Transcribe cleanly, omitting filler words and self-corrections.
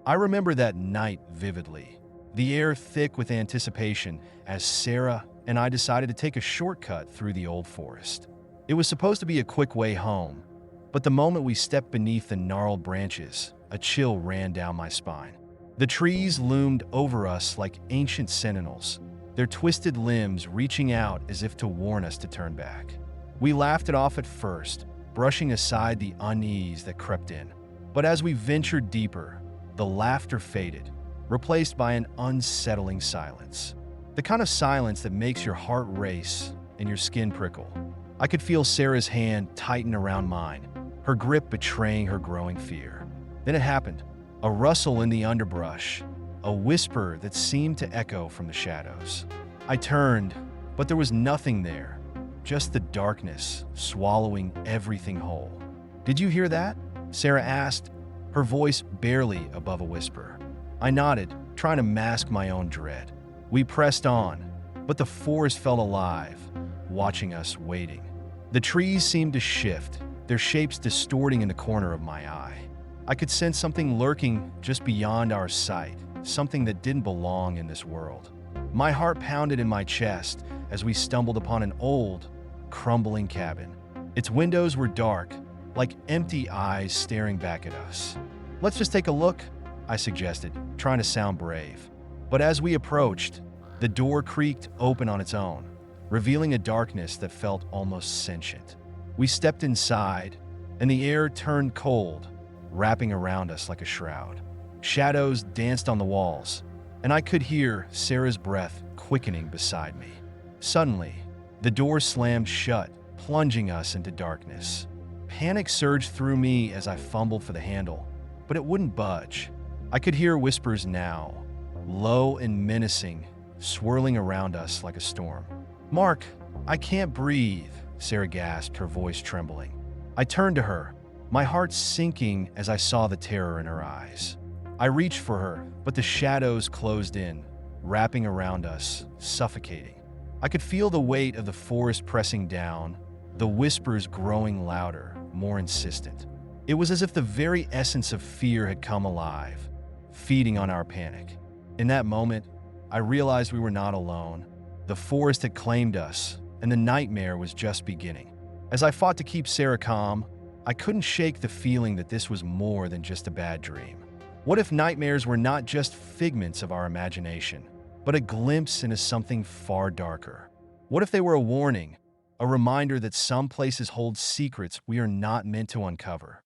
I remember that night vividly, the air thick with anticipation as Sarah and I decided to take a shortcut through the old forest. It was supposed to be a quick way home, but the moment we stepped beneath the gnarled branches, a chill ran down my spine. The trees loomed over us like ancient sentinels, their twisted limbs reaching out as if to warn us to turn back. We laughed it off at first, brushing aside the unease that crept in. But as we ventured deeper, the laughter faded, replaced by an unsettling silence. The kind of silence that makes your heart race and your skin prickle. I could feel Sarah's hand tighten around mine, her grip betraying her growing fear. Then it happened. A rustle in the underbrush, a whisper that seemed to echo from the shadows. I turned, but there was nothing there, just the darkness swallowing everything whole. "Did you hear that?" Sarah asked, her voice barely above a whisper. I nodded, trying to mask my own dread. We pressed on, but the forest felt alive, watching us waiting. The trees seemed to shift, their shapes distorting in the corner of my eye. I could sense something lurking just beyond our sight, something that didn't belong in this world. My heart pounded in my chest as we stumbled upon an old, crumbling cabin. Its windows were dark, like empty eyes staring back at us. "Let's just take a look," I suggested, trying to sound brave. But as we approached, the door creaked open on its own, revealing a darkness that felt almost sentient. We stepped inside, and the air turned cold, wrapping around us like a shroud. Shadows danced on the walls, and I could hear Sarah's breath quickening beside me. Suddenly, the door slammed shut, plunging us into darkness. Panic surged through me as I fumbled for the handle, but it wouldn't budge. I could hear whispers now, low and menacing, swirling around us like a storm. "Mark, I can't breathe," Sarah gasped, her voice trembling. I turned to her, my heart sinking as I saw the terror in her eyes. I reached for her, but the shadows closed in, wrapping around us, suffocating. I could feel the weight of the forest pressing down, the whispers growing louder, more insistent. It was as if the very essence of fear had come alive, feeding on our panic. In that moment, I realized we were not alone. The forest had claimed us, and the nightmare was just beginning. As I fought to keep Sarah calm, I couldn't shake the feeling that this was more than just a bad dream. What if nightmares were not just figments of our imagination, but a glimpse into something far darker? What if they were a warning, a reminder that some places hold secrets we are not meant to uncover?